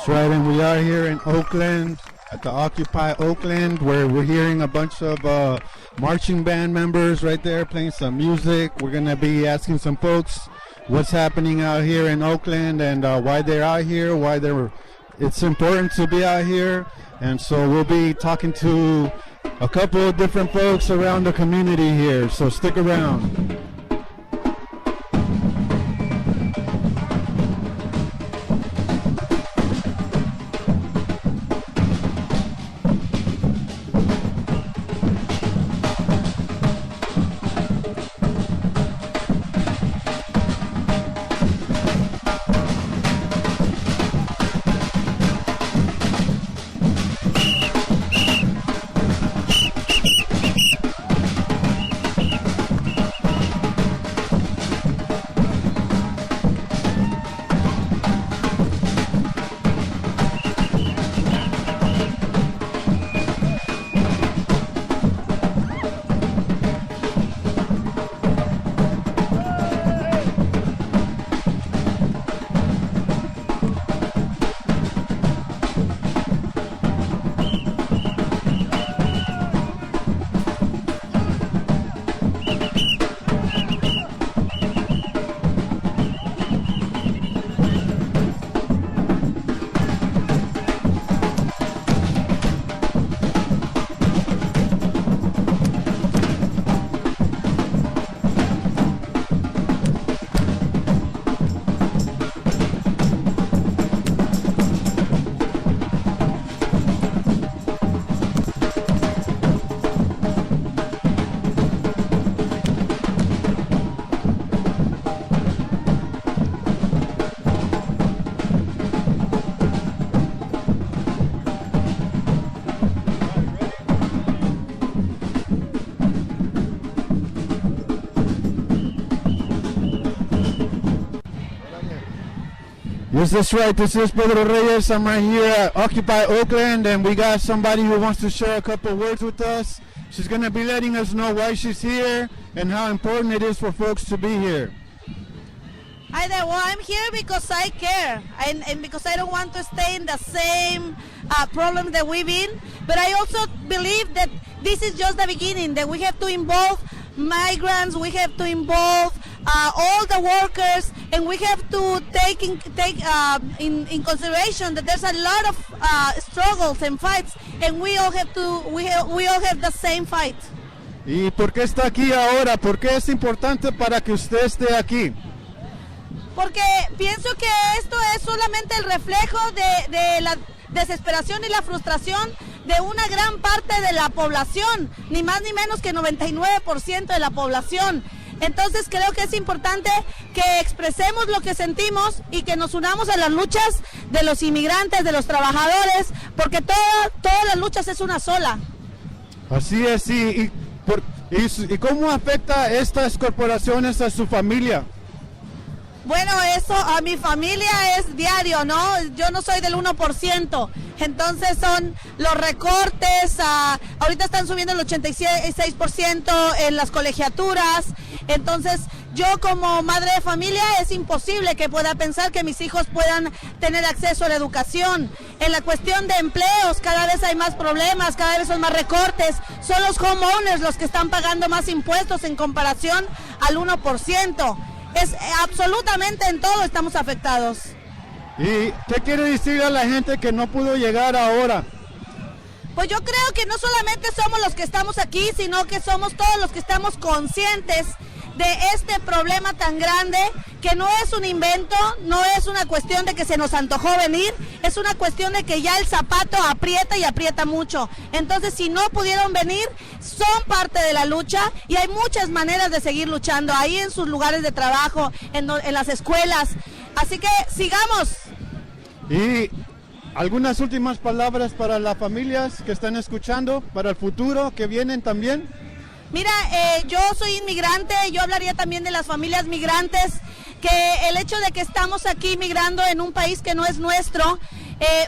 That's right, and we are here in Oakland at the Occupy Oakland, where we're hearing a bunch of marching band members right there playing some music. We're going to be asking some folks what's happening out here in Oakland and why they're out here, it's important to be out here. And so we'll be talking to a couple of different folks around the community here, so stick around. Yes, that's right. This is Pedro Reyes. I'm right here at Occupy Oakland, and we got somebody who wants to share a couple words with us. She's going to be letting us know why she's here and how important it is for folks to be here. Hi there. Well, I'm here because I care and because I don't want to stay in the same problem that we've been. But I also believe that this is just the beginning, that we have to involve migrants, we have to involve all the workers, and we have to take in consideration that there's a lot of struggles and fights, and we all have the same fight. ¿Y por qué está aquí ahora? ¿Por qué es importante para que usted esté aquí? Porque pienso que esto es solamente el reflejo de la desesperación y la frustración de una gran parte de la población, ni más ni menos que 99% de la población. Entonces creo que es importante que expresemos lo que sentimos y que nos unamos a las luchas de los inmigrantes, de los trabajadores, porque todas las luchas es una sola. Así es, sí. ¿Y cómo afecta estas corporaciones a su familia? Bueno, eso a mi familia es diario, ¿no? Yo no soy del 1%, entonces son los recortes, ahorita están subiendo el 86% en las colegiaturas, entonces yo como madre de familia es imposible que pueda pensar que mis hijos puedan tener acceso a la educación. En la cuestión de empleos cada vez hay más problemas, cada vez son más recortes, son los homeowners los que están pagando más impuestos en comparación al 1%. Es absolutamente en todo estamos afectados. ¿Y qué quiere decir a la gente que no pudo llegar ahora? Pues yo creo que no solamente somos los que estamos aquí, sino que somos todos los que estamos conscientes de este problema tan grande, que no es un invento, no es una cuestión de que se nos antojó venir, es una cuestión de que ya el zapato aprieta y aprieta mucho. Entonces, si no pudieron venir, son parte de la lucha y hay muchas maneras de seguir luchando, ahí en sus lugares de trabajo, en las escuelas. Así que sigamos. Y algunas últimas palabras para las familias que están escuchando, para el futuro, que vienen también. Mira, yo soy inmigrante, yo hablaría también de las familias migrantes, que el hecho de que estamos aquí migrando en un país que no es nuestro,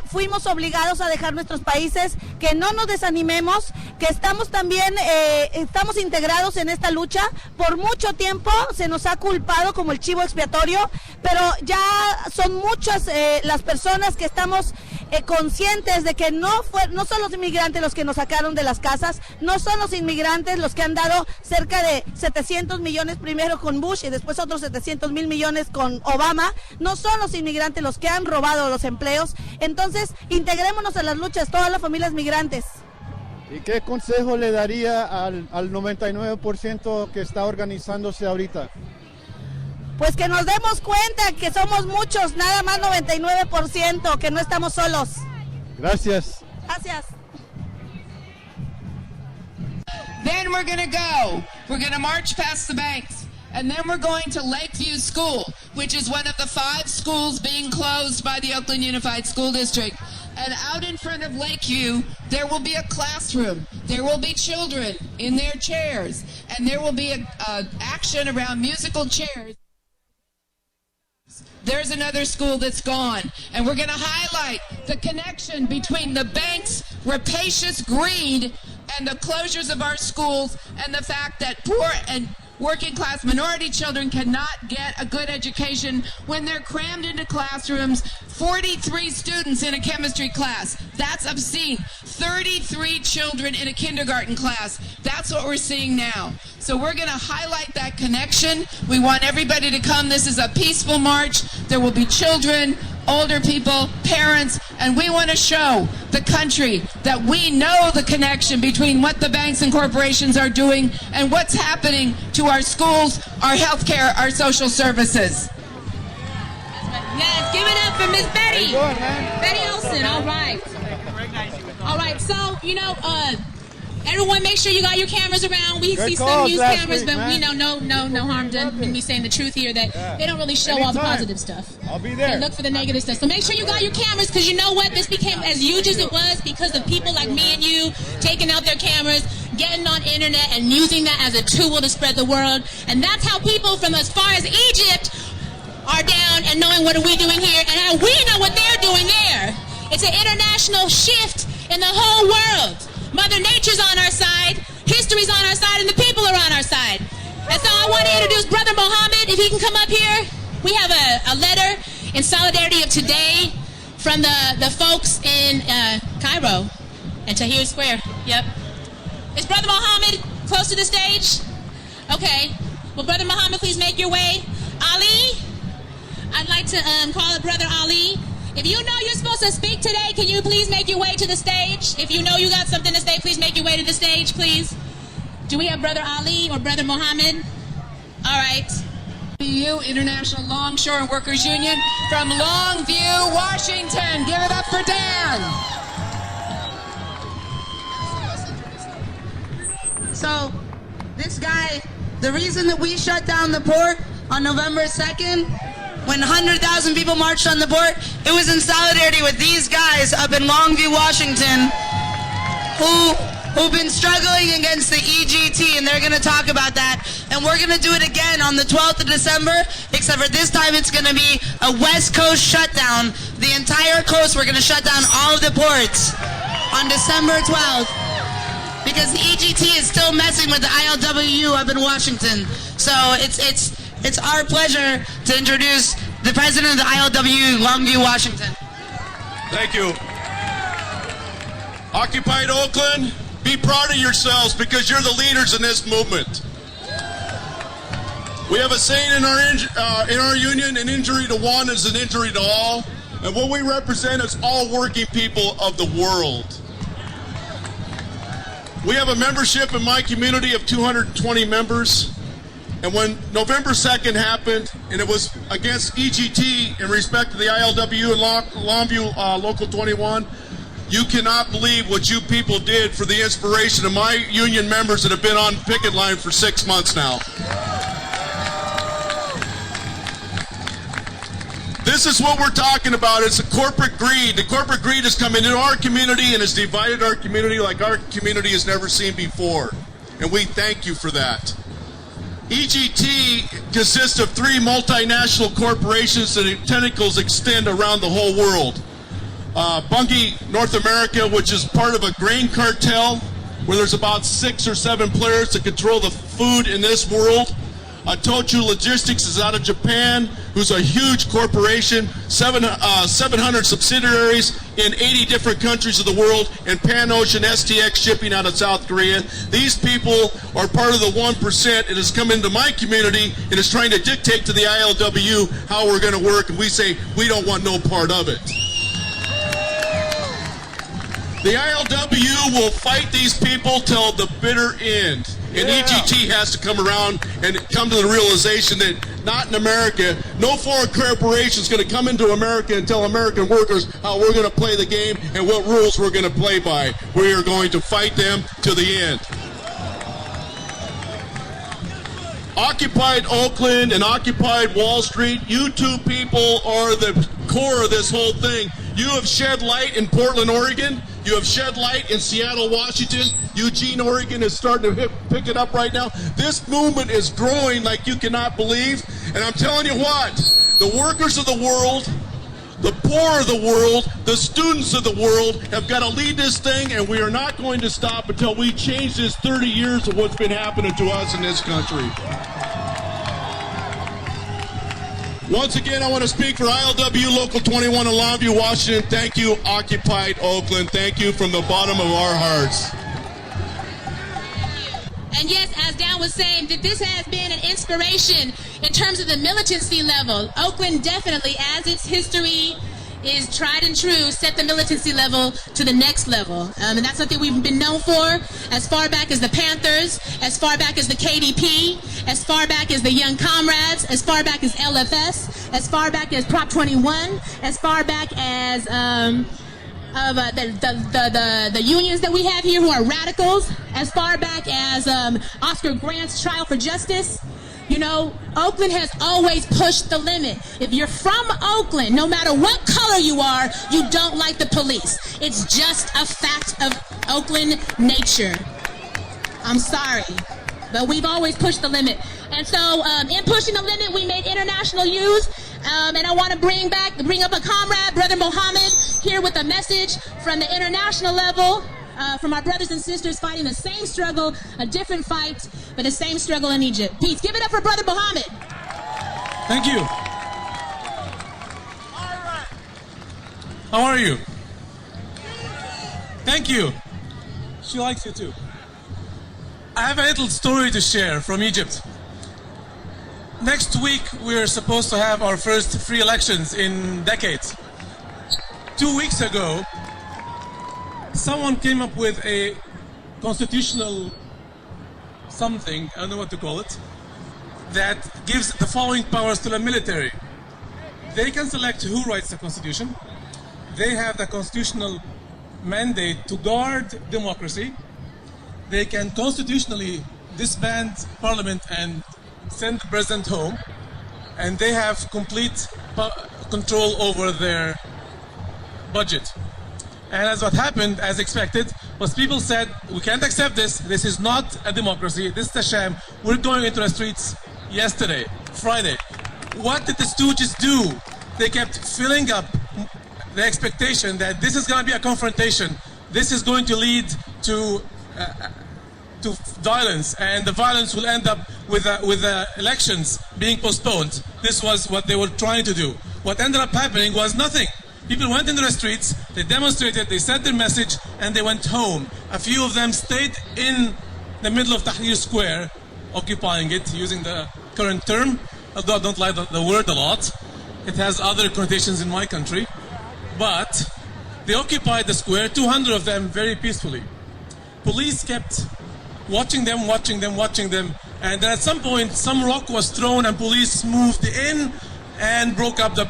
fuimos obligados a dejar nuestros países, que no nos desanimemos, que estamos también, estamos integrados en esta lucha. Por mucho tiempo se nos ha culpado como el chivo expiatorio, pero ya son muchas las personas que estamos conscientes de que no son los inmigrantes los que nos sacaron de las casas, no son los inmigrantes los que han dado cerca de 700 millones primero con Bush y después otros 700 mil millones con Obama, no son los inmigrantes los que han robado los empleos. Entonces, integrémonos a las luchas, todas las familias migrantes. ¿Y qué consejo le daría al 99% que está organizándose ahorita? Pues que nos demos cuenta que somos muchos, nada más 99%, que no estamos solos. Gracias. Gracias. Then we're going to go. We're going to march past the banks. And then we're going to Lakeview School, which is one of the 5 schools being closed by the Oakland Unified School District. And out in front of Lakeview, there will be a classroom. There will be children in their chairs. And there will be a action around musical chairs. There's another school that's gone. And we're going to highlight the connection between the bank's rapacious greed and the closures of our schools and the fact that poor and working class minority children cannot get a good education when they're crammed into classrooms. 43 students in a chemistry class. That's obscene. 33 children in a kindergarten class. That's what we're seeing now. So we're going to highlight that connection. We want everybody to come. This is a peaceful march. There will be children, older people, parents, and we want to show the country that we know the connection between what the banks and corporations are doing and what's happening to our schools, our healthcare, our social services. Yes, give it up for Miss Betty. Betty Olson, all right. All right, so, everyone make sure you got your cameras around. We see some news cameras, but we know no harm done in me saying the truth here that they don't really show all the positive stuff. I'll be there. They look for the negative stuff. So make sure you got your cameras, because you know what? This became as huge as it was because of people like me and you taking out their cameras, getting on internet and using that as a tool to spread the word. And that's how people from as far as Egypt are down and knowing what are we doing here and how we know what they're doing there. It's an international shift in the whole world. Mother Nature's on our side, history's on our side, and the people are on our side. And so I want to introduce Brother Mohammed, if he can come up here. We have a letter in solidarity of today from the folks in Cairo and Tahrir Square. Yep. Is Brother Mohammed close to the stage? Okay. Will Brother Mohammed please make your way? Ali? I'd like to call up Brother Ali. If you know you're supposed to speak today, can you please make your way to the stage? If you know you got something to say, please make your way to the stage, please. Do we have Brother Ali or Brother Mohammed? All right. BU, International Longshore Workers Union from Longview, Washington. Give it up for Dan. So, this guy, the reason that we shut down the port on November 2nd, when 100,000 people marched on the port, it was in solidarity with these guys up in Longview, Washington, who've been struggling against the EGT, and they're going to talk about that. And we're going to do it again on the 12th of December, except for this time it's going to be a West Coast shutdown. The entire coast, we're going to shut down all of the ports on December 12th, because the EGT is still messing with the ILWU up in Washington. So it's our pleasure to introduce the president of the ILWU, Longview, Washington. Thank you. Occupied Oakland, be proud of yourselves because you're the leaders in this movement. We have a saying in our union, an injury to one is an injury to all. And what we represent is all working people of the world. We have a membership in my community of 220 members. And when November 2nd happened, and it was against EGT in respect to the ILWU and Longview Local 21, you cannot believe what you people did for the inspiration of my union members that have been on picket line for 6 months now. This is what we're talking about. It's the corporate greed. The corporate greed has come into our community and has divided our community like our community has never seen before. And we thank you for that. EGT consists of 3 multinational corporations that tentacles extend around the whole world. Bungie North America, which is part of a grain cartel where there's about 6 or 7 players that control the food in this world. Tochu Logistics is out of Japan, who's a huge corporation, 700 subsidiaries in 80 different countries of the world, and Pan Ocean STX Shipping out of South Korea. These people are part of the 1% and has come into my community and is trying to dictate to the ILWU how we're going to work, and we say we don't want no part of it. The ILWU will fight these people till the bitter end. And EGT has to come around and come to the realization that not in America, no foreign corporation is going to come into America and tell American workers how we're going to play the game and what rules we're going to play by. We are going to fight them to the end. Occupied Oakland and occupied Wall Street, you two people are the core of this whole thing. You have shed light in Portland, Oregon. You have shed light in Seattle, Washington. Eugene, Oregon is starting to pick it up right now. This movement is growing like you cannot believe. And I'm telling you what, the workers of the world, the poor of the world, the students of the world have got to lead this thing, and we are not going to stop until we change this 30 years of what's been happening to us in this country. Once again, I want to speak for ILW Local 21 in Longview, Washington. Thank you, Occupied Oakland. Thank you from the bottom of our hearts. And yes, as Dan was saying, that this has been an inspiration in terms of the militancy level. Oakland definitely, as its history is tried and true, set the militancy level to the next level. And that's something we've been known for as far back as the Panthers, as far back as the KDP, as far back as the Young Comrades, as far back as LFS, as far back as Prop 21, as far back as the unions that we have here who are radicals, as far back as Oscar Grant's Trial for Justice. You know, Oakland has always pushed the limit. If you're from Oakland, no matter what color you are, you don't like the police. It's just a fact of Oakland nature. I'm sorry, but we've always pushed the limit. And so in pushing the limit, we made international use. And I want to bring up a comrade, Brother Mohammed, here with a message from the international level. From our brothers and sisters fighting the same struggle, a different fight, but the same struggle in Egypt. Peace. Give it up for Brother Mohammed. Thank you. How are you? Thank you. She likes you too. I have a little story to share from Egypt. Next week, we're supposed to have our first free elections in decades. 2 weeks ago, someone came up with a constitutional something, I don't know what to call it, that gives the following powers to the military. They can select who writes the constitution. They have the constitutional mandate to guard democracy. They can constitutionally disband parliament and send the president home. And they have complete control over their budget. And as what happened, as expected, was people said, we can't accept this. This is not a democracy. This is a sham. We're going into the streets yesterday, Friday. What did the stooges do? They kept filling up the expectation that this is going to be a confrontation. This is going to lead to violence, and the violence will end up with elections being postponed. This was what they were trying to do. What ended up happening was nothing. People went into the streets, they demonstrated, they said their message, and they went home. A few of them stayed in the middle of Tahrir Square, occupying it, using the current term, although I don't like the word a lot. It has other connotations in my country. But they occupied the square, 200 of them, very peacefully. Police kept watching them, and then at some point, some rock was thrown and police moved in and broke up the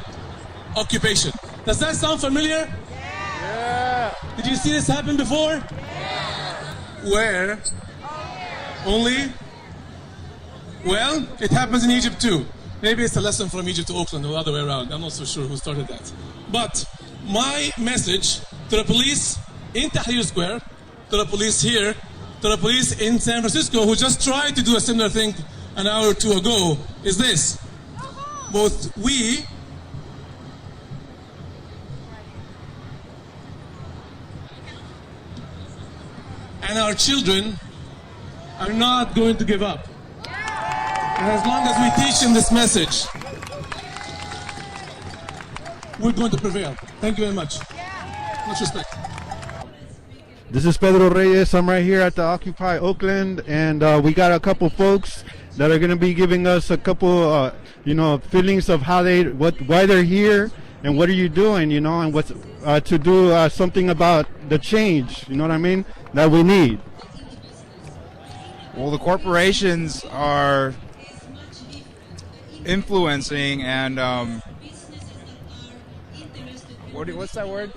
occupation. Does that sound familiar? Yeah. Did you see this happen before? Yeah. Where? Only? Well, it happens in Egypt too. Maybe it's a lesson from Egypt to Oakland or the other way around. I'm not so sure who started that. But my message to the police in Tahrir Square, to the police here, to the police in San Francisco who just tried to do a similar thing an hour or two ago is this. Both we and our children are not going to give up. And as long as we teach them this message, we're going to prevail. Thank you very much. Much respect. This is Pedro Reyes. I'm right here at the Occupy Oakland, and we got a couple folks that are going to be giving us a couple, feelings of why they're here, and what are you doing, and what's to do something about the change, you know what I mean, that we need. Well, the corporations are influencing and what's that word?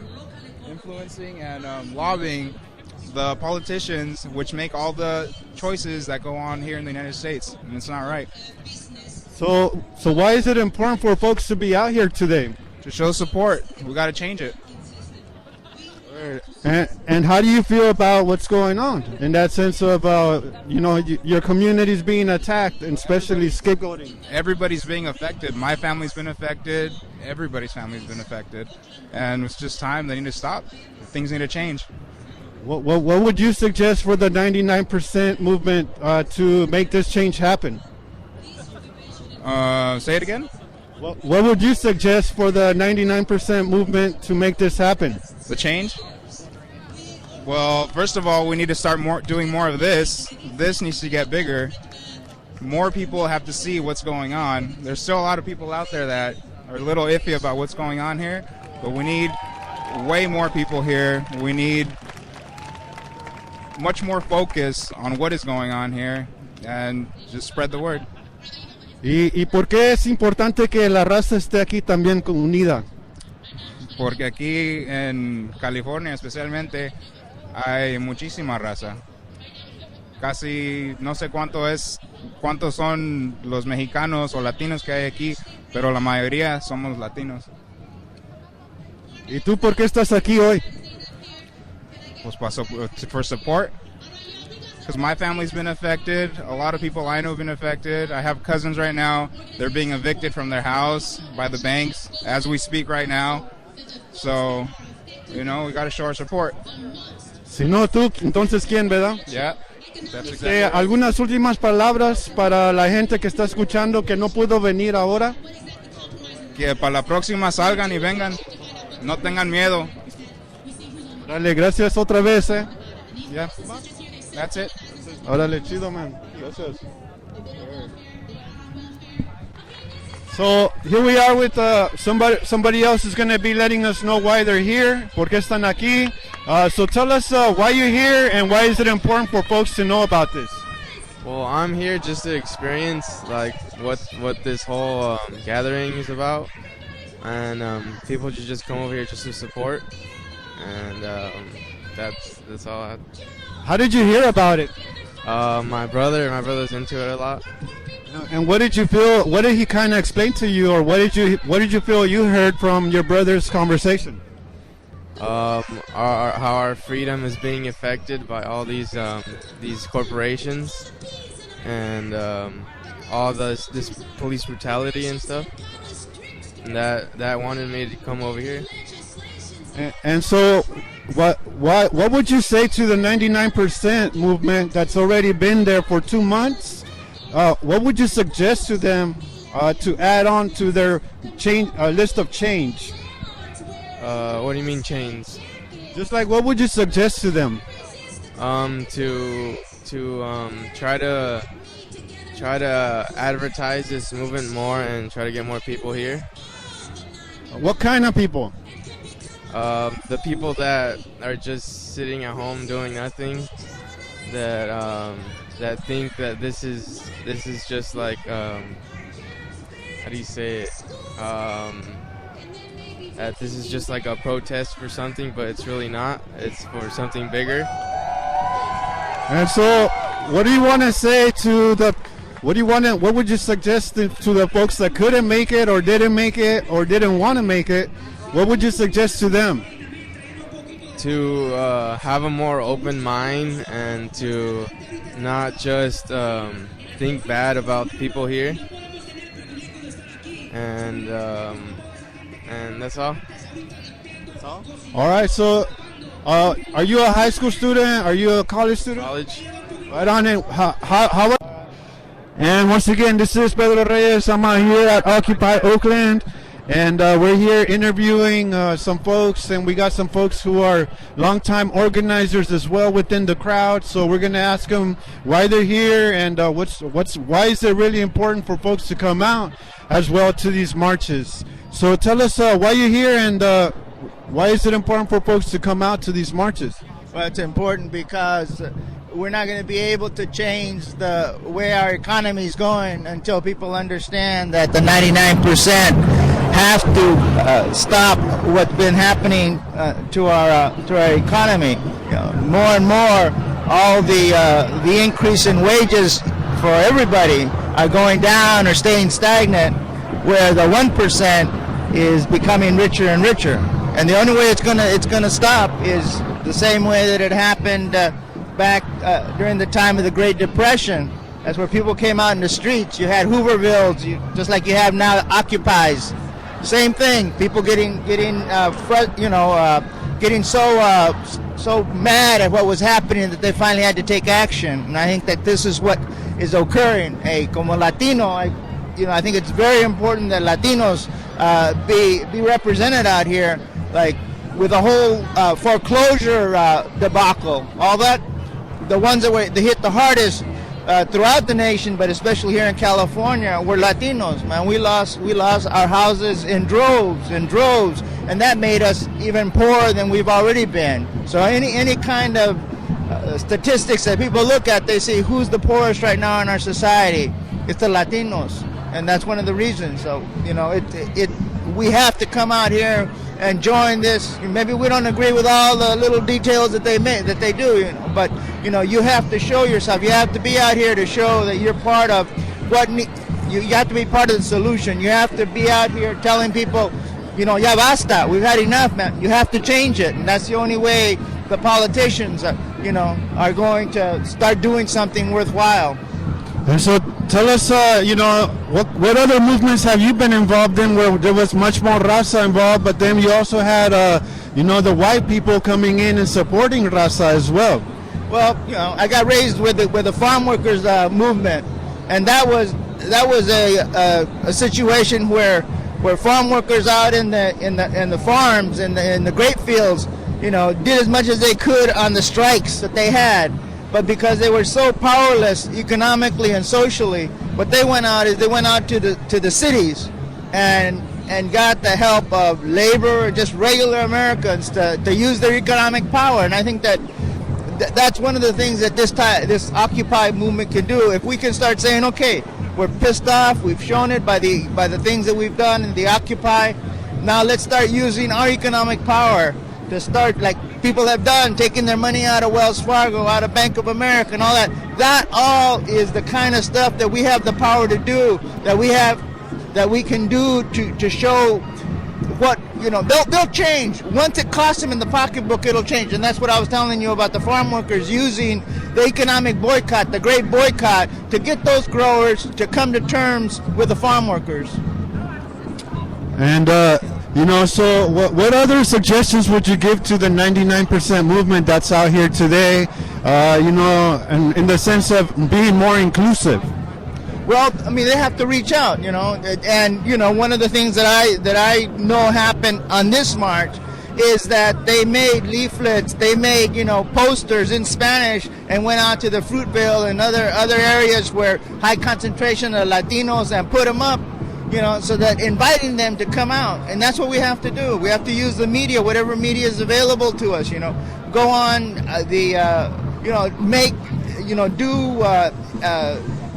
Influencing and lobbying the politicians, which make all the choices that go on here in the United States, and it's not right. So why is it important for folks to be out here today? To show support. We got to change it. And how do you feel about what's going on in that sense of, your community's being attacked, and especially scapegoating? Everybody's being affected. My family's been affected. Everybody's family's been affected. And it's just time. They need to stop. Things need to change. What would you suggest for the 99% movement to make this change happen? Say it again? What would you suggest for the 99% movement to make this happen? The change? Well, first of all, we need to start doing more of this. This needs to get bigger. More people have to see what's going on. There's still a lot of people out there that are a little iffy about what's going on here, but we need way more people here. We need much more focus on what is going on here and just spread the word. ¿Y por qué es importante que la raza esté aquí también unida? Porque aquí en California especialmente hay muchísima raza. Casi no sé cuántos son los mexicanos o latinos que hay aquí, pero la mayoría somos latinos. ¿Y tú por qué estás aquí hoy? Pues for support. Because my family's been affected. A lot of people I know have been affected. I have cousins right now. They're being evicted from their house by the banks as we speak right now. So, we got to show our support. Si no tú, entonces ¿quién, verdad? Yeah, that's exactly right. ¿Algunas últimas palabras para la gente que está escuchando que no pudo venir ahora? Que para la próxima salgan y vengan. No tengan miedo. Dale, gracias otra vez, Yeah, that's it. Órale, chido, man. Gracias. So here we are with somebody else is going to be letting us know why they're here, por qué están aquí. So tell us why you're here and why is it important for folks to know about this? Well, I'm here just to experience what this whole gathering is about, and people should just come over here just to support, and that's all I have. How did you hear about it? My brother's into it a lot. And what did you feel? What did he kind of explain to you, or what did you feel you heard from your brother's conversation? How our freedom is being affected by all these corporations and all this police brutality and stuff. And that wanted me to come over here. And so, what would you say to the 99% movement that's already been there for 2 months? What would you suggest to them to add on to their list of change? What do you mean change? Just like, what would you suggest to them? To try to advertise this movement more and try to get more people here. What kind of people? The people that are just sitting at home doing nothing, that think that this is just like how do you say it? That this is just like a protest for something, but it's really not. It's for something bigger. And so, what do you want to say to the? What would you suggest to the folks that couldn't make it, or didn't make it, or didn't want to make it? What would you suggest to them? To have a more open mind and to not just think bad about the people here. And that's all. All right. So Are you a high school student? Are you a college student? College. Right on it. How and once again, this is Pedro Reyes. I'm out here at Occupy Oakland, and we're here interviewing some folks, and we got some folks who are longtime organizers as well within the crowd. So we're gonna ask them why they're here and why is it really important for folks to come out as well to these marches. So tell us why you're here and why is it important for folks to come out to these marches? Well, it's important because we're not going to be able to change the way our economy is going until people understand that the 99% have to stop what's been happening to our economy. You know, more and more, all the increase in wages for everybody are going down or staying stagnant, where the 1% is becoming richer and richer. And the only way it's gonna stop is the same way that it happened back during the time of the Great Depression. That's where people came out in the streets. You had Hoovervilles, just like you have now Occupies. Same thing. People getting so mad at what was happening that they finally had to take action. And I think that this is what is occurring. Como Latino, I think it's very important that Latinos be represented out here, like with the whole foreclosure debacle, all that. The ones that hit the hardest throughout the nation, but especially here in California, were Latinos. Man, we lost our houses in droves, and that made us even poorer than we've already been. So any kind of statistics that people look at, they say who's the poorest right now in our society. It's the Latinos, and that's one of the reasons. So we have to come out here and join this. Maybe we don't agree with all the little details that they do, but you have to show yourself. You have to be out here to show that you're part of you have to be part of the solution. You have to be out here telling people, ya basta, we've had enough, man. You have to change it, and that's the only way the politicians, are going to start doing something worthwhile. And so tell us, what other movements have you been involved in where there was much more Raza involved, but then you also had, the white people coming in and supporting Raza as well? Well, I got raised with the farm workers movement, and that was a situation where farm workers out in the farms in the grape fields, did as much as they could on the strikes that they had. But because they were so powerless economically and socially, what they went out to the cities and got the help of labor, just regular Americans to use their economic power. And I think that's one of the things that this Occupy movement can do. If we can start saying, okay, we're pissed off, we've shown it by the things that we've done in the Occupy, now let's start using our economic power to start, like people have done, taking their money out of Wells Fargo, out of Bank of America and all that. That all is the kind of stuff that we have the power to do, that we can do to show what, they'll change. Once it costs them in the pocketbook, it'll change. And that's what I was telling you about the farm workers using the economic boycott, the great boycott, to get those growers to come to terms with the farm workers. And, so what other suggestions would you give to the 99% movement that's out here today, and in the sense of being more inclusive? Well, they have to reach out, and, one of the things that I know happened on this march is that they made leaflets, they made, posters in Spanish and went out to the Fruitvale and other areas where high concentration of Latinos and put them up, so that inviting them to come out. And that's what we have to do. We have to use the media, whatever media is available to us, go on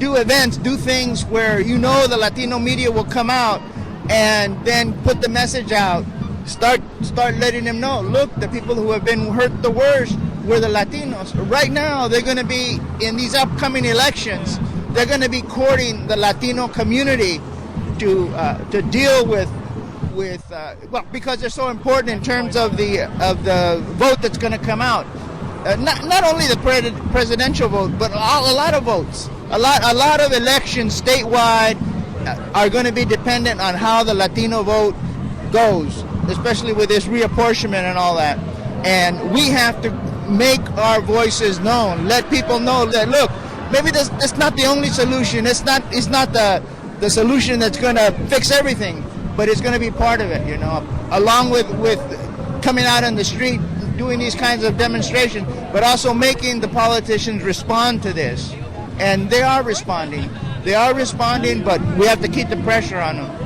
do events, do things where the Latino media will come out and then put the message out. Start letting them know, look, the people who have been hurt the worst were the Latinos. Right now, they're going to be, in these upcoming elections, they're going to be courting the Latino community to deal with because they're so important in terms of the vote that's going to come out. Not only the presidential vote, but a lot of votes. A lot of elections statewide are going to be dependent on how the Latino vote goes, especially with this reapportionment and all that. And we have to make our voices known. Let people know that, look, maybe that's not the only solution. It's not the solution that's going to fix everything, but it's going to be part of it, you know, along with coming out on the street, doing these kinds of demonstrations, but also making the politicians respond to this. And they are responding. They are responding, but we have to keep the pressure on them.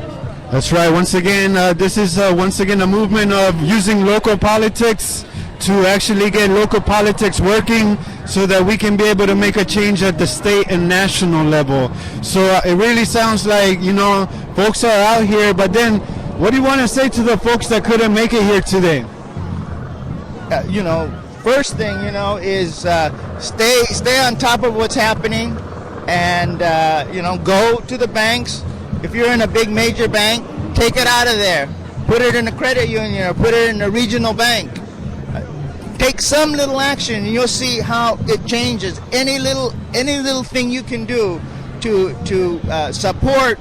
That's right. Once again, this is once again a movement of using local politics to actually get local politics working so that we can be able to make a change at the state and national level. So it really sounds like, you know, folks are out here, but then what do you want to say to the folks that couldn't make it here today? You know, first thing, you know, is stay on top of what's happening, and you know, go to the banks. If you're in a big major bank, take it out of there. Put it in a credit union or put it in a regional bank. Take some little action, and you'll see how it changes. Any little thing you can do to support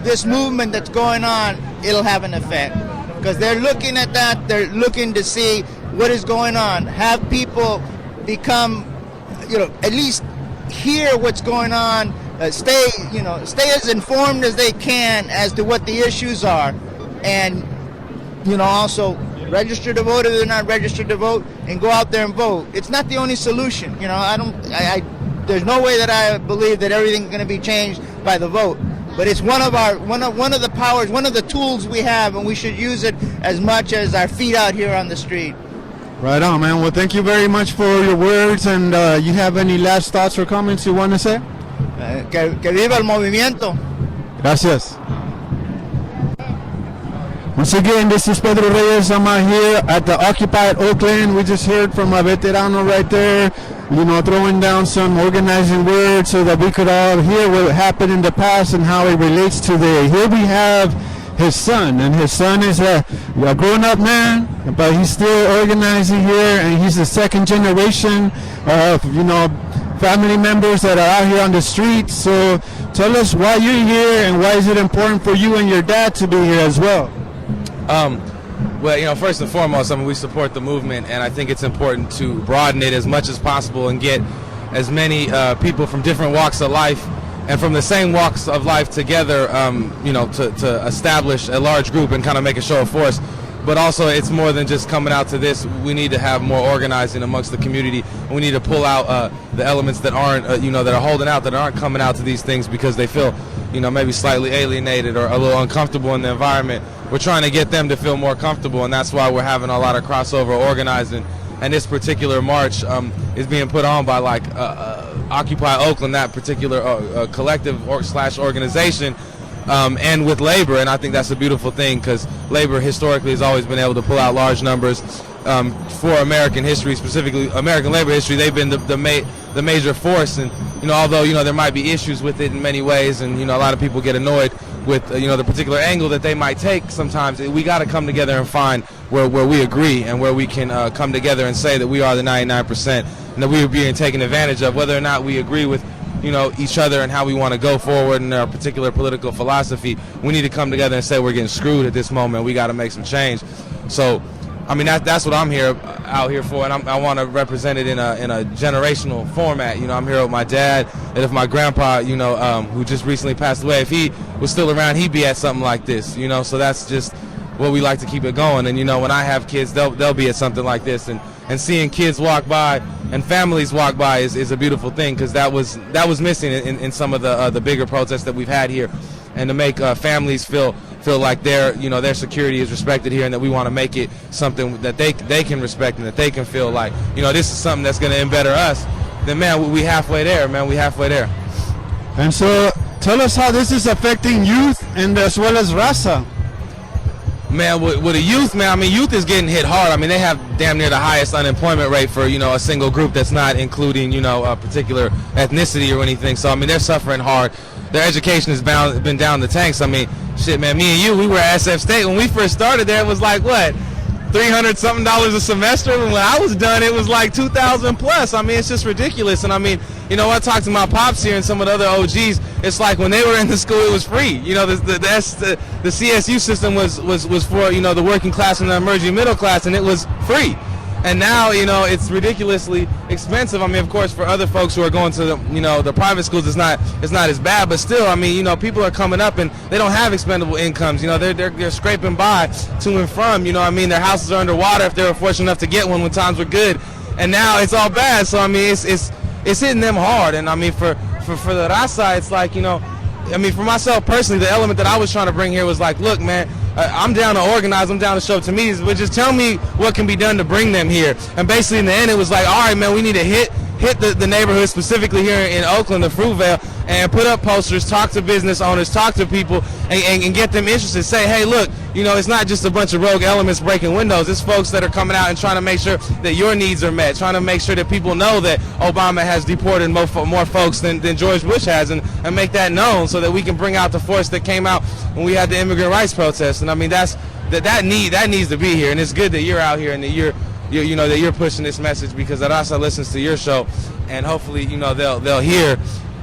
this movement that's going on, it'll have an effect. Because they're looking at that, they're looking to see what is going on. Have people become, you know, at least hear what's going on. Stay as informed as they can as to what the issues are, and you know, also register to vote if they're not registered to vote, and go out there and vote. It's not the only solution. You know, there's no way that I believe that everything's going to be changed by the vote. But it's one of the powers, one of the tools we have, and we should use it as much as our feet out here on the street. Right on, man. Well, thank you very much for your words. And you have any last thoughts or comments you want to say? Que viva el movimiento. Gracias. Once again, this is Pedro Reyes. I'm out here at the Occupied Oakland. We just heard from a veterano right there, you know, throwing down some organizing words so that we could all hear what happened in the past and how it relates today. Here we have his son, and his son is a grown-up man, but he's still organizing here, and he's the second generation of, you know, family members that are out here on the streets. So tell us why you're here, and why is it important for you and your dad to be here as well? Well, you know, first and foremost, I mean, we support the movement, and I think it's important to broaden it as much as possible and get as many people from different walks of life and from the same walks of life together, you know, to establish a large group and kind of make a show of force. But also, it's more than just coming out to this. We need to have more organizing amongst the community. And we need to pull out the elements that aren't, you know, that are holding out, that aren't coming out to these things because they feel, you know, maybe slightly alienated or a little uncomfortable in the environment. We're trying to get them to feel more comfortable, and that's why we're having a lot of crossover organizing. And this particular march is being put on by like Occupy Oakland, that particular collective / organization. And with labor, and I think that's a beautiful thing because labor historically has always been able to pull out large numbers. For American history, specifically American labor history, they've been the major force. And you know, although you know there might be issues with it in many ways, and you know a lot of people get annoyed with you know the particular angle that they might take. Sometimes we got to come together and find where we agree and where we can come together and say that we are the 99% and that we are being taken advantage of, whether or not we agree with, you know, each other and how we want to go forward in our particular political philosophy. We need to come together and say we're getting screwed at this moment. We got to make some change. So, I mean, that's what I'm out here for, and I want to represent it in a generational format. You know, I'm here with my dad, and if my grandpa, you know, who just recently passed away, if he was still around, he'd be at something like this. You know, so that's just what we like to keep it going. And you know, when I have kids, they'll be at something like this, and seeing kids walk by and families walk by is a beautiful thing, because that was missing in some of the bigger protests that we've had here, and to make families feel like their security is respected here, and that we want to make it something that they can respect and that they can feel like, you know, this is something that's going to embetter us. Then man, we halfway there, man. We halfway there. And so tell us how this is affecting youth and as well as raza. Man, with the youth, man, I mean, youth is getting hit hard. I mean, they have damn near the highest unemployment rate for, you know, a single group that's not including, you know, a particular ethnicity or anything. So, I mean, they're suffering hard. Their education has been down the tanks. I mean, shit, man, me and you, we were at SF State. When we first started there, it was like, what, $300-something a semester? And when I was done, it was like $2,000 plus. I mean, it's just ridiculous. And I mean, you know, I talked to my pops here and some of the other OGs. It's like when they were in the school, it was free. You know, the CSU system was for, you know, the working class and the emerging middle class, and it was free. And now, you know, it's ridiculously expensive. I mean, of course, for other folks who are going to the, you know, the private schools, it's not as bad. But still, I mean, you know, people are coming up and they don't have expendable incomes. You know, they're scraping by to and from. You know, I mean, their houses are underwater if they were fortunate enough to get one when times were good, and now it's all bad. So I mean, it's hitting them hard. And I mean, for the Raza, it's like, you know, I mean, for myself personally, the element that I was trying to bring here was like, look, man, I'm down to organize, I'm down to show up to meetings, but just tell me what can be done to bring them here. And basically in the end, it was like, all right, man, we need to hit the neighborhood, specifically here in Oakland, the Fruitvale, and put up posters, talk to business owners, talk to people, and get them interested. Say, hey, look, you know, it's not just a bunch of rogue elements breaking windows. It's folks that are coming out and trying to make sure that your needs are met, trying to make sure that people know that Obama has deported more folks than George Bush has, and make that known so that we can bring out the force that came out when we had the immigrant rights protests. And I mean, that needs to be here, and it's good that you're out here and that you know that you're pushing this message, because Raza listens to your show, and hopefully, you know, they'll hear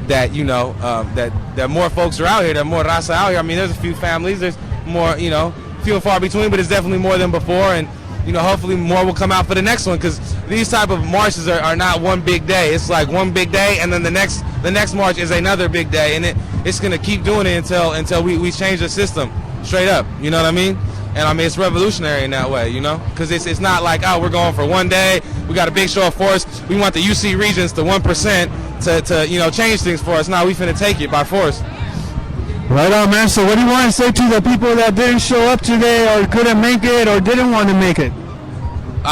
that, you know, that more folks are out here, that more Raza out here. I mean, there's a few families, there's more, you know, few and far between, but it's definitely more than before, and you know, hopefully more will come out for the next one, because these type of marches are not one big day. It's like one big day, and then the next march is another big day, and it's gonna keep doing it until we change the system straight up. You know what I mean? And I mean, it's revolutionary in that way, you know, because it's not like, oh, we're going for one day, we got a big show of force, we want the UC Regents, the 1%, to you know, change things for us. Now we finna take it by force. Right on, man. So what do you want to say to the people that didn't show up today, or couldn't make it, or didn't want to make it?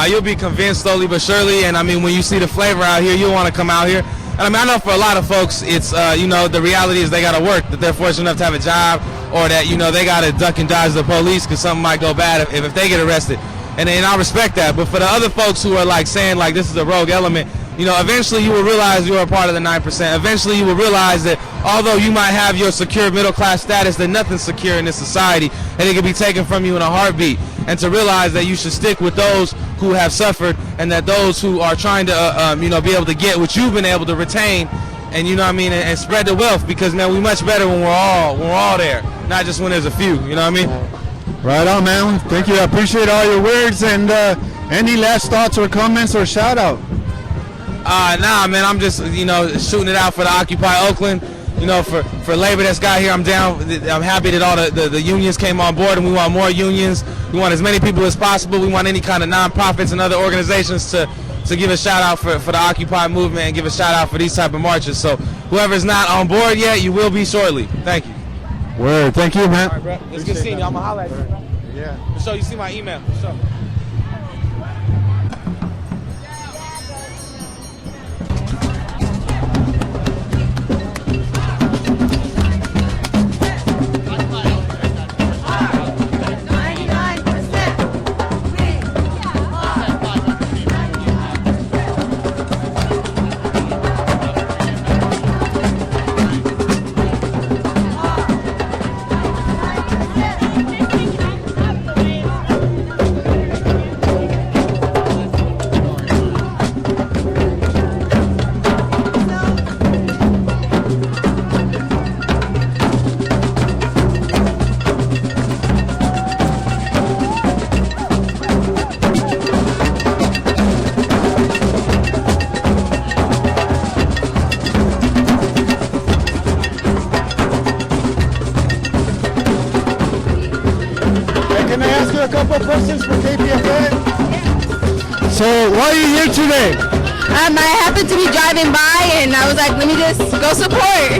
You'll be convinced slowly but surely, and I mean, when you see the flavor out here, you'll want to come out here. And I mean, I know for a lot of folks, it's, you know, the reality is they got to work, that they're fortunate enough to have a job, or that, you know, they got to duck and dodge the police because something might go bad if they get arrested. And I respect that. But for the other folks who are like saying like this is a rogue element, you know, eventually you will realize you are a part of the 9%. Eventually you will realize that although you might have your secure middle class status, that nothing's secure in this society, and it can be taken from you in a heartbeat. And to realize that you should stick with those who have suffered, and that those who are trying to, you know, be able to get what you've been able to retain, and you know what I mean, and spread the wealth, because man, we much better when we're all there, not just when there's a few. You know what I mean? Right on, man. Thank you. I appreciate all your words. And any last thoughts or comments or shout out? Nah, man, I'm just, you know, shooting it out for the Occupy Oakland. You know, for labor that's got here, I'm down. I'm happy that all the unions came on board, and we want more unions. We want as many people as possible. We want any kind of nonprofits and other organizations to give a shout out for the Occupy movement, and give a shout out for these type of marches. So whoever's not on board yet, you will be shortly. Thank you. Word. Thank you, man. All right, bro. It's good seeing you. I'm gonna holler at you, bro. Yeah. So you see my email. So. A couple of questions for KPFA. So why are you here today? I happened to be driving by, and I was like, let me just go support.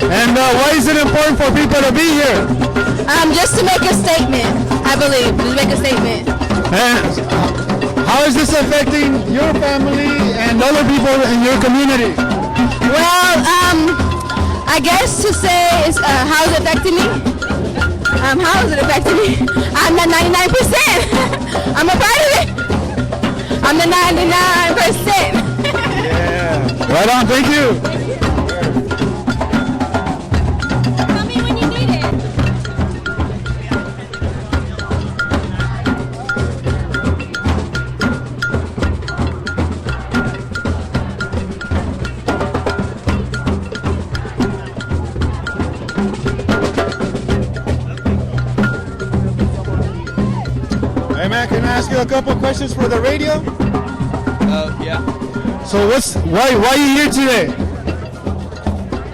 And why is it important for people to be here? Just to make a statement, I believe. Just make a statement. And how is this affecting your family and other people in your community? Well, I guess to say is how is it affecting me? How is it affecting me? I'm the 99%. I'm a part of it. I'm the 99%. Yeah. Right on. Thank you. Tell me when you need it. Hey man, can I ask you a couple questions for the radio? Yeah. So why are you here today?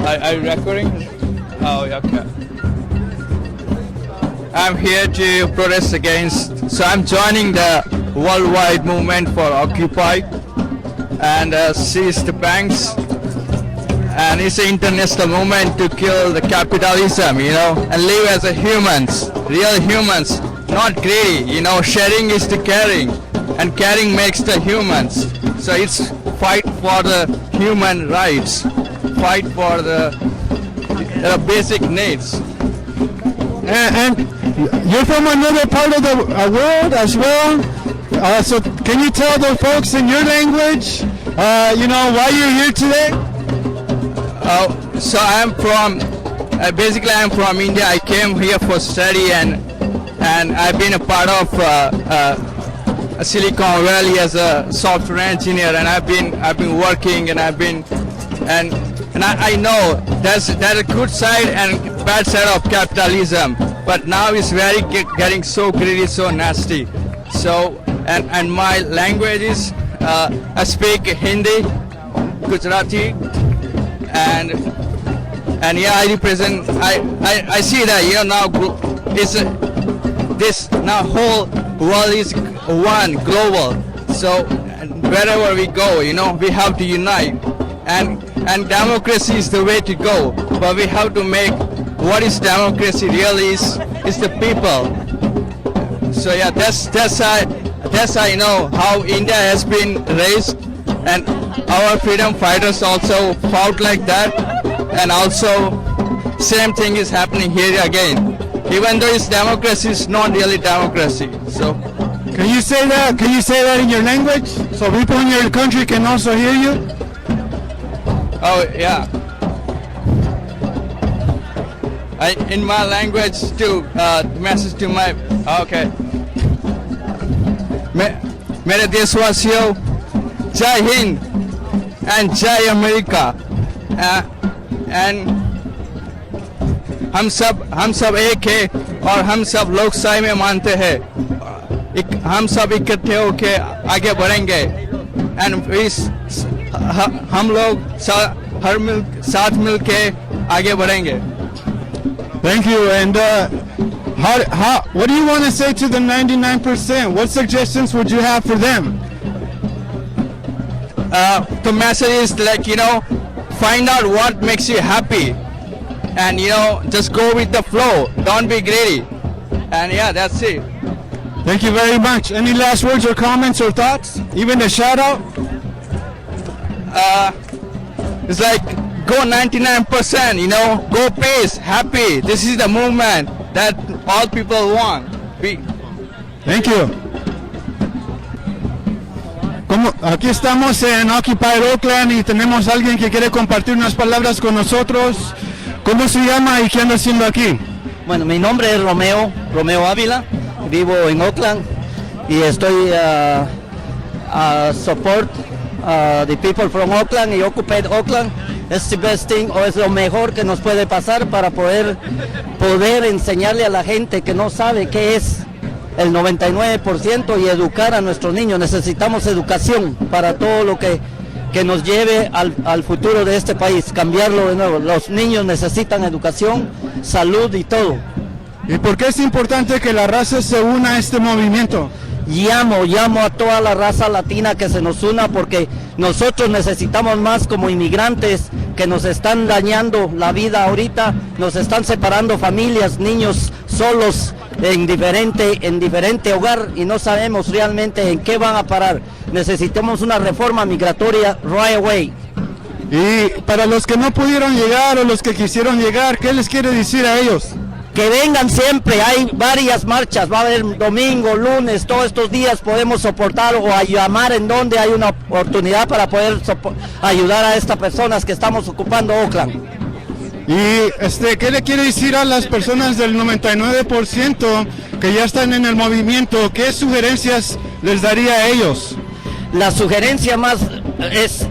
Are you recording? Oh, yeah, okay. I'm here to protest against. So I'm joining the worldwide movement for Occupy and seize the banks. And it's an international movement to kill the capitalism, you know, and live as a humans, real humans, not greedy. You know, sharing is the caring, and caring makes the humans. So it's fight for the human rights, fight for the basic needs. And you're from another part of the world as well. So can you tell the folks in your language, why you're here today? So I'm from, basically I'm from India. I came here for study and I've been a part of Silicon Valley as a software engineer, and I've been working and I know there's a good side and bad side of capitalism, but now it's getting so greedy, so nasty. So and my language is I speak Hindi, Gujarati, and yeah, I represent. I see that now this now whole world is one global. So wherever we go, we have to unite, and democracy is the way to go. But we have to make what is democracy really is the people. So yeah, that's how you know how India has been raised, and our freedom fighters also fought like that, and also same thing is happening here again. Even though it's democracy, it's not really democracy. So can you say that? Can you say that in your language so people in your country can also hear you? Oh yeah. In my language too. Message to my. Okay. मेरे देशवासियों, जय Hind and जय America, and हम सब एक है और हम सब लोकशाही में मानते हैं. हम सब इकट्ठे होके आगे बढ़ेंगे, and हम लोग साथ मिलके आगे बढ़ेंगे. Thank you. And what do you want to say to the 99%? What suggestions would you have for them? The message is find out what makes you happy, and just go with the flow. Don't be greedy. And yeah, that's it. Thank you very much. Any last words or comments or thoughts? Even a shout out? It's go 99%, go peace, happy. This is the movement that all people want. Thank you. Aquí estamos en Occupy Oakland y tenemos a alguien que quiere compartir unas palabras con nosotros. ¿Cómo se llama y qué anda haciendo aquí? Bueno, mi nombre es Romeo Ávila, vivo en Oakland y estoy support the people from Oakland y Occupy Oakland. Es the best thing, o es lo mejor que nos puede pasar para poder enseñarle a la gente que no sabe qué es el 99% y educar a nuestros niños. Necesitamos educación para todo lo que nos lleve al futuro de este país, cambiarlo de nuevo. Los niños necesitan educación, salud y todo. ¿Y por qué es importante que la raza se una a este movimiento? Llamo a toda la raza latina que se nos una, porque nosotros necesitamos más como inmigrantes que nos están dañando la vida ahorita, nos están separando familias, niños solos en diferente hogar y no sabemos realmente en qué van a parar. Necesitamos una reforma migratoria right away. Y para los que no pudieron llegar o los que quisieron llegar, ¿qué les quiere decir a ellos? Que vengan siempre, hay varias marchas, va a haber domingo, lunes, todos estos días podemos soportar o a llamar en donde hay una oportunidad para poder ayudar a estas personas que estamos ocupando Oakland. Y ¿qué le quiere decir a las personas del 99% que ya están en el movimiento? ¿Qué sugerencias les daría a ellos? La sugerencia más es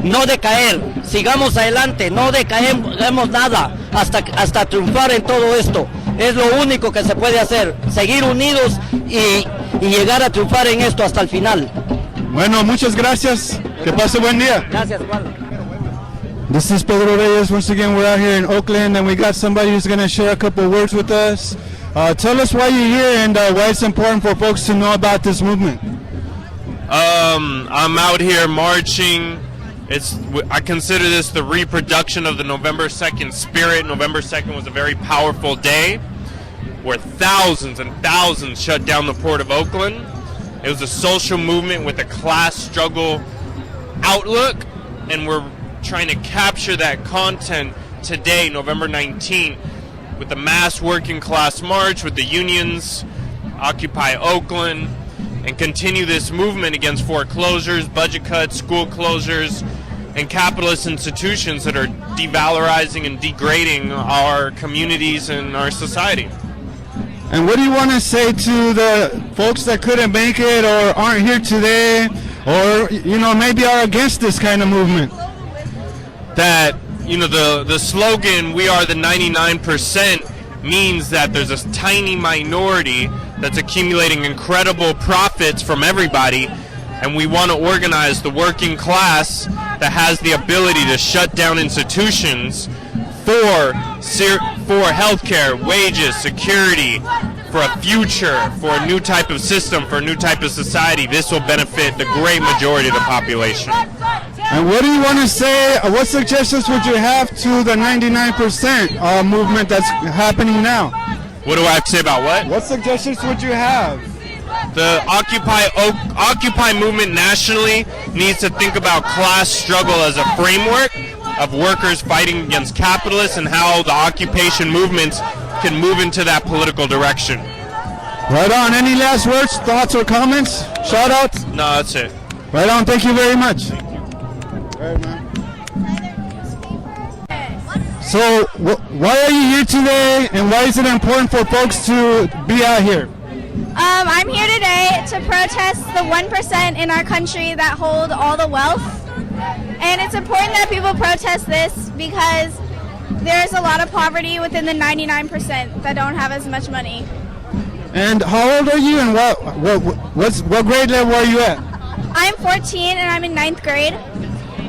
no decaer, sigamos adelante, no decaemos nada hasta triunfar en todo esto. Es lo único que se puede hacer, seguir unidos y llegar a triunfar en esto hasta el final. Bueno, muchas gracias. Que pase buen día. Gracias, Juan. This is Pedro Reyes. Once again, we're out here in Oakland, and we got somebody who's going to share a couple words with us. Tell us why you're here and why it's important for folks to know about this movement. I'm out here marching. I consider this the reproduction of the November 2nd spirit. November 2nd was a very powerful day where thousands and thousands shut down the port of Oakland. It was a social movement with a class struggle outlook, and we're trying to capture that content today, November 19th, with the mass working class march, with the unions, Occupy Oakland, and continue this movement against foreclosures, budget cuts, school closures, and capitalist institutions that are devalorizing and degrading our communities and our society. And what do you want to say to the folks that couldn't make it or aren't here today or, maybe are against this kind of movement? That, the slogan, "We are the 99%, means that there's a tiny minority that's accumulating incredible profits from everybody, and we want to organize the working class that has the ability to shut down institutions for healthcare, wages, security, for a future, for a new type of system, for a new type of society. This will benefit the great majority of the population." And what do you want to say? What suggestions would you have to the 99% movement that's happening now? What do I have to say about what? What suggestions would you have? The Occupy movement nationally needs to think about class struggle as a framework of workers fighting against capitalists and how the occupation movements can move into that political direction. Right on. Any last words, thoughts, or comments? Shout outs? No, that's it. Right on. Thank you very much. So, why are you here today, and why is it important for folks to be out here? I'm here today to protest the 1% in our country that hold all the wealth. And it's important that people protest this because there's a lot of poverty within the 99% that don't have as much money. And how old are you, and what grade level are you at? I'm 14 and I'm in 9th grade.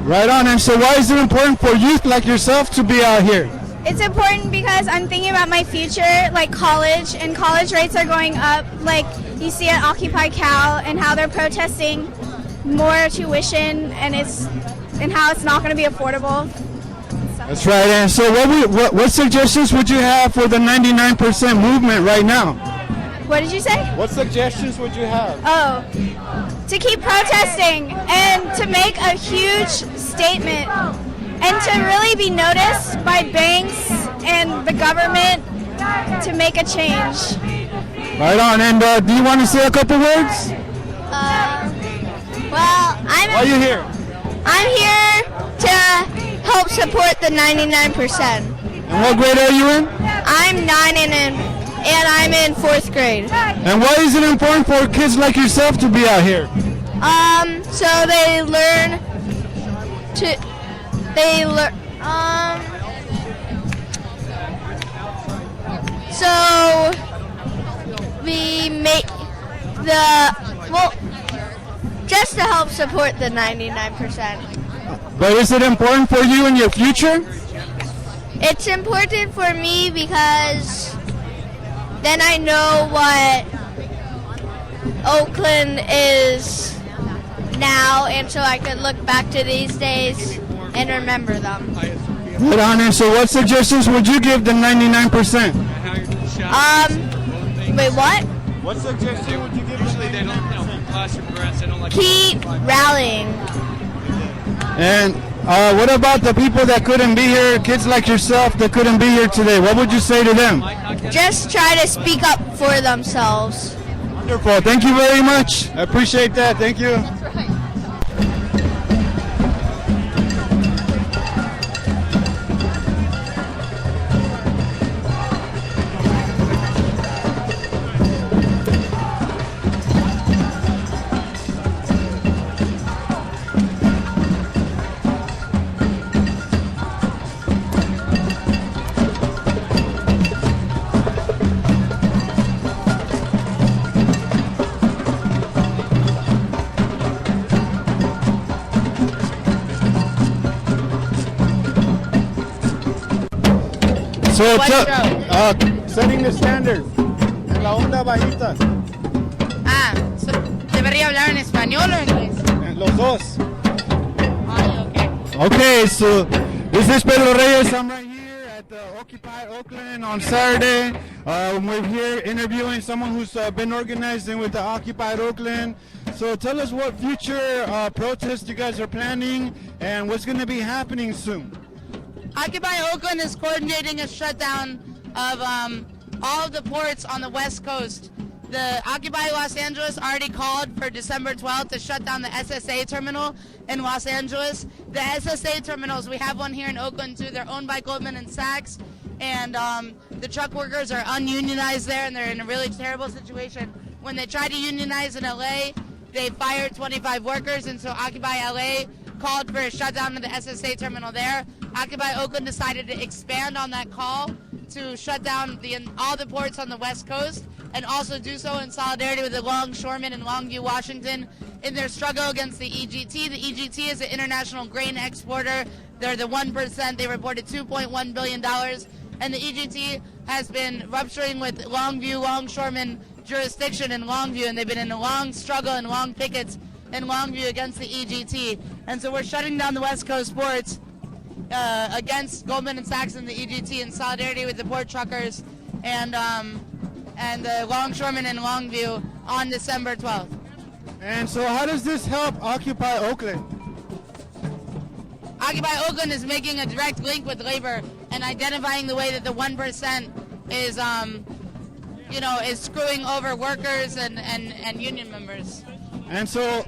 Right on. And so why is it important for youth like yourself to be out here? It's important because I'm thinking about my future, like college, and college rates are going up. Like you see at Occupy Cal and how they're protesting more tuition and how it's not going to be affordable. That's right. And so what suggestions would you have for the 99% movement right now? What did you say? What suggestions would you have? Oh, to keep protesting and to make a huge statement and to really be noticed by banks and the government to make a change. Right on. And do you want to say a couple words? Why are you here? I'm here to help support the 99%. And what grade are you in? I'm 9 and I'm in 4th grade. And why is it important for kids like yourself to be out here? So they learn so we make just to help support the 99%. But is it important for you in your future? It's important for me because then I know what Oakland is now, and so I could look back to these days and remember them. Good on. And so what suggestions would you give the 99%? Wait, what? What suggestion would you give the 99%? Keep rallying. And what about the people that couldn't be here, kids like yourself that couldn't be here today? What would you say to them? Just try to speak up for themselves. Wonderful. Thank you very much. I appreciate that. Thank you. So What show? setting the standards. En la onda bajita. ¿Debería hablar en español o inglés? Los dos. Okay. Okay, so this is Pedro Reyes. I'm right here at the Occupy Oakland on Saturday. We're here interviewing someone who's been organizing with the Occupy Oakland. So tell us what future protests you guys are planning and what's going to be happening soon. Occupy Oakland is coordinating a shutdown of all of the ports on the West Coast. The Occupy Los Angeles already called for December 12th to shut down the SSA terminal in Los Angeles. The SSA terminals, we have one here in Oakland too. They're owned by Goldman and Sachs, and the truck workers are ununionized there, and they're in a really terrible situation. When they tried to unionize in LA, they fired 25 workers, and so Occupy LA called for a shutdown of the SSA terminal there. Occupy Oakland decided to expand on that call to shut down all the ports on the West Coast, and also do so in solidarity with the longshoremen in Longview, Washington, in their struggle against the EGT. The EGT is an international grain exporter. They're the 1%. They reported $2.1 billion. And the EGT has been rupturing with Longview, longshoremen jurisdiction in Longview, and they've been in a long struggle and long pickets in Longview against the EGT. And so we're shutting down the West Coast ports against Goldman and Sachs and the EGT in solidarity with the port truckers and the longshoremen in Longview on December 12th. And so how does this help Occupy Oakland? Occupy Oakland is making a direct link with labor and identifying the way that the 1% is, is screwing over workers and union members. And so,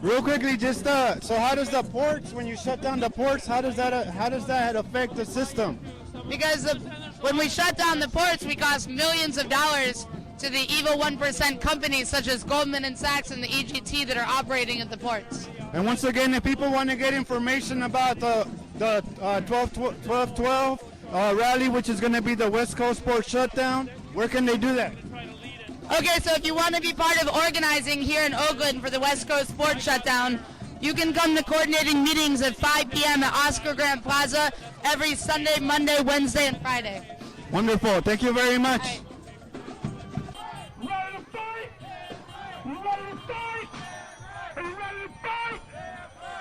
real quickly, just so how does the ports, when you shut down the ports, how does that affect the system? Because when we shut down the ports, we cost millions of dollars to the evil 1% companies such as Goldman and Sachs and the EGT that are operating at the ports. And once again, if people want to get information about the 12-12 rally, which is going to be the West Coast port shutdown, where can they do that? Okay, so if you want to be part of organizing here in Oakland for the West Coast port shutdown, you can come to coordinating meetings at 5 p.m. at Oscar Grant Plaza every Sunday, Monday, Wednesday, and Friday. Wonderful. Thank you very much.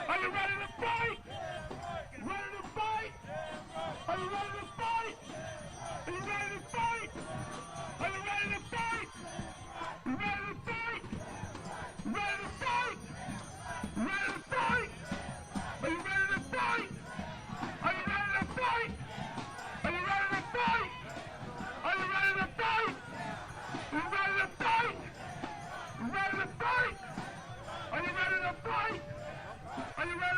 Are you ready to fight?